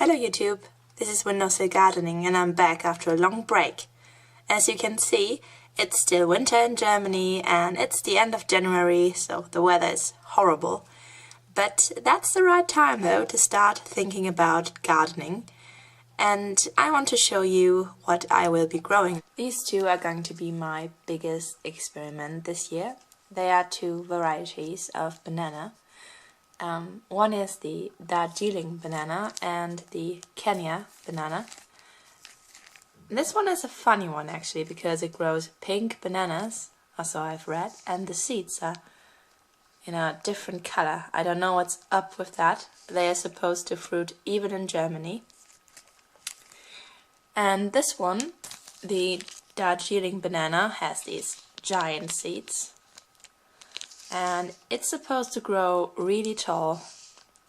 Hello YouTube, this is Windowsill Gardening and I'm back after a long break. As you can see, it's still winter in Germany and it's the end of January, so the weather is horrible. But that's the right time though to start thinking about gardening. And I want to show you what I will be growing. These two are going to be my biggest experiment this year. They are two varieties of banana. One is the Darjeeling banana and the Kenya banana. This one is a funny one actually because it grows pink bananas, or so I've read, and the seeds are in a different color. I don't know what's up with that. They are supposed to fruit even in Germany. And this one, the Darjeeling banana, has these giant seeds. And it's supposed to grow really tall,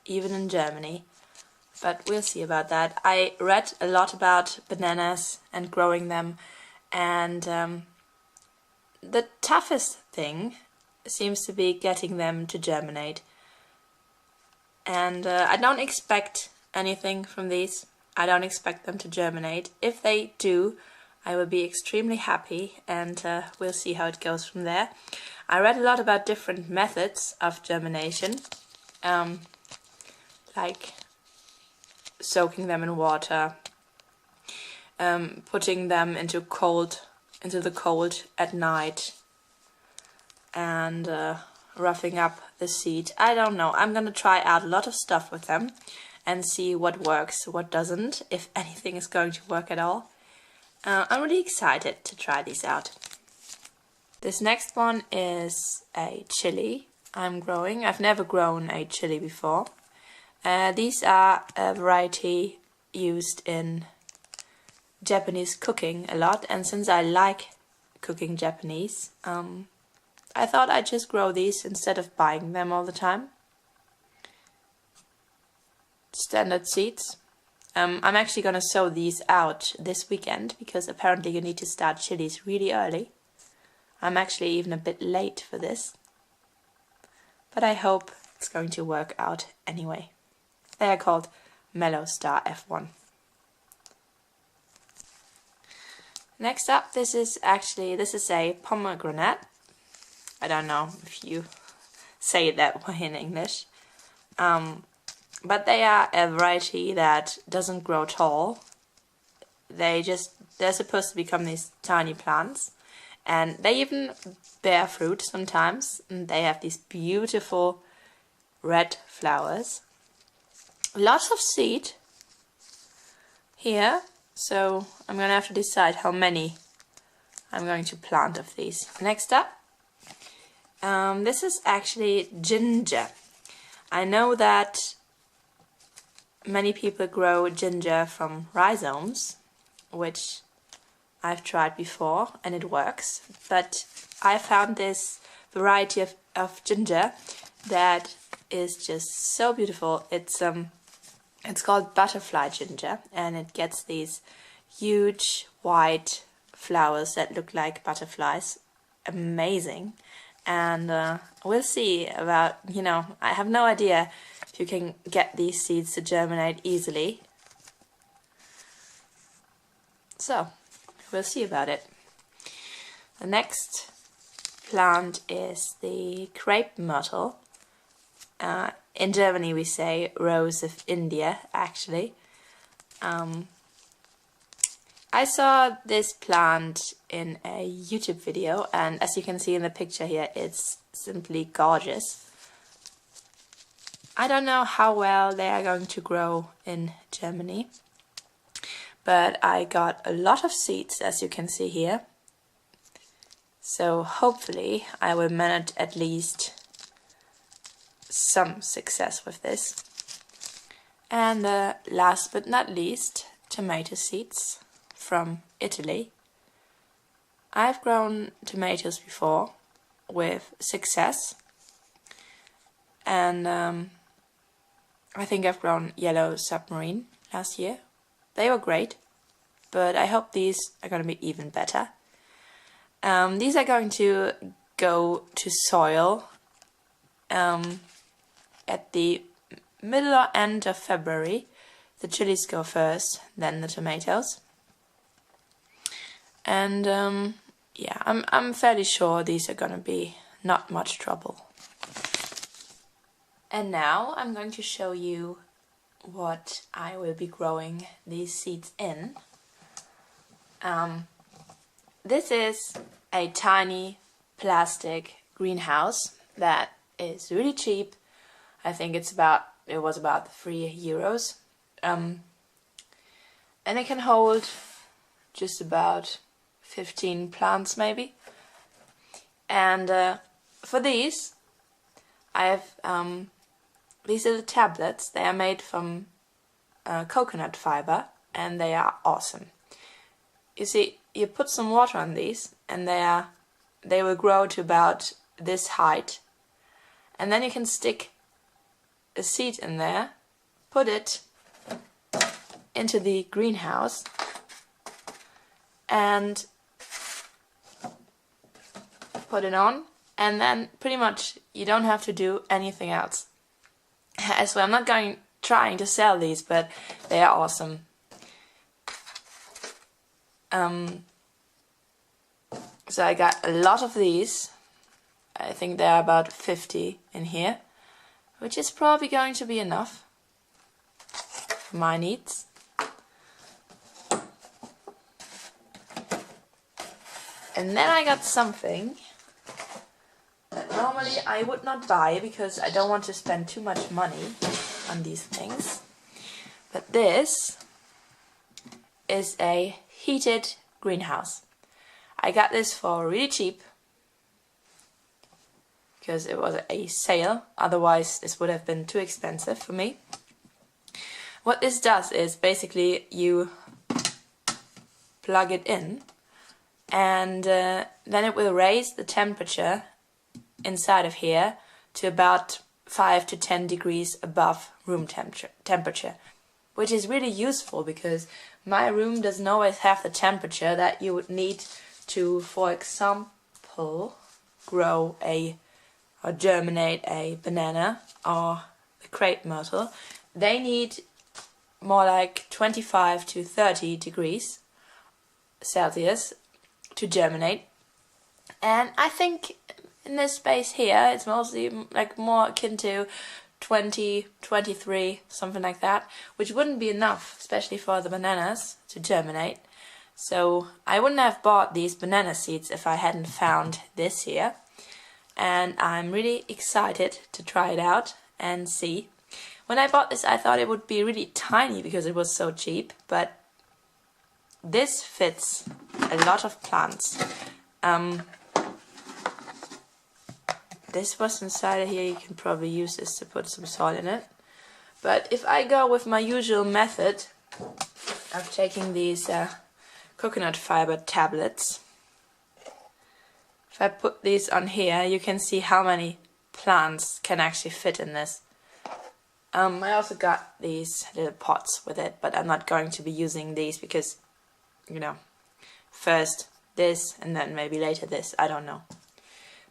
even in Germany, but we'll see about that. I read a lot about bananas and growing them, and the toughest thing seems to be getting them to germinate. And I don't expect anything from these. I don't expect them to germinate. If they do, I will be extremely happy, and we'll see how it goes from there. I read a lot about different methods of germination, like soaking them in water, putting them into the cold at night, and roughing up the seed. I don't know. I'm gonna try out a lot of stuff with them and see what works, what doesn't, if anything is going to work at all. I'm really excited to try these out. This next one is a chili I'm growing. I've never grown a chili before. These are a variety used in Japanese cooking a lot, and since I like cooking Japanese, I thought I'd just grow these instead of buying them all the time. Standard seeds. I'm actually gonna sow these out this weekend because apparently you need to start chilies really early. I'm actually even a bit late for this, but I hope it's going to work out anyway. They are called Mellow Star F1. Next up, this is a pomegranate. I don't know if you say it that way in English. But they are a variety that doesn't grow tall. They're supposed to become these tiny plants. And they even bear fruit sometimes. And they have these beautiful red flowers. Lots of seed here. So I'm going to have to decide how many I'm going to plant of these. Next up, this is actually ginger. I know that many people grow ginger from rhizomes, which I've tried before and it works, but I found this variety of ginger that is just so beautiful. It's called butterfly ginger, and it gets these huge white flowers that look like butterflies. Amazing. And we'll see about, I have no idea if you can get these seeds to germinate easily. So, we'll see about it. The next plant is the crepe myrtle. In Germany we say rose of India, actually. I saw this plant in a YouTube video, and as you can see in the picture here, it's simply gorgeous. I don't know how well they are going to grow in Germany, but I got a lot of seeds, as you can see here. So hopefully I will manage at least some success with this. And last but not least, tomato seeds from Italy. I've grown tomatoes before with success, and I think I've grown yellow submarine last year. They were great, but I hope these are going to be even better. These are going to go to soil at the middle or end of February, the chilies go first, then the tomatoes. And yeah, I'm fairly sure these are gonna be not much trouble. And now I'm going to show you what I will be growing these seeds in. This is a tiny plastic greenhouse that is really cheap. I think it was about €3. And it can hold just about 15 plants maybe. And for these, I have these are the tablets. They are made from coconut fiber, and they are awesome. You see, you put some water on these, and they will grow to about this height. And then you can stick a seed in there, put it into the greenhouse, and put it on, and then pretty much you don't have to do anything else. So I'm not trying to sell these, but they are awesome. So I got a lot of these. I think there are about 50 in here, which is probably going to be enough for my needs. And then I got something that normally I would not buy because I don't want to spend too much money on these things. But this is a heated greenhouse. I got this for really cheap because it was a sale, otherwise this would have been too expensive for me. What this does is basically you plug it in, and then it will raise the temperature inside of here to about 5 to 10 degrees above room temperature, which is really useful because my room doesn't always have the temperature that you would need to, for example, grow or germinate a banana or a crepe myrtle. They need more like 25 to 30 degrees Celsius to germinate. And I think in this space here it's mostly like more akin to 20, 23, something like that, which wouldn't be enough, especially for the bananas to germinate. So I wouldn't have bought these banana seeds if I hadn't found this here. And I'm really excited to try it out and see. When I bought this I thought it would be really tiny because it was so cheap, but this fits a lot of plants. This was inside of here. You can probably use this to put some soil in it. But if I go with my usual method of taking these coconut fiber tablets, if I put these on here, you can see how many plants can actually fit in this. I also got these little pots with it, but I'm not going to be using these because, you know, first this and then maybe later this, I don't know.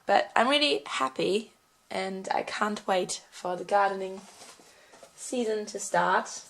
But I'm really happy and I can't wait for the gardening season to start.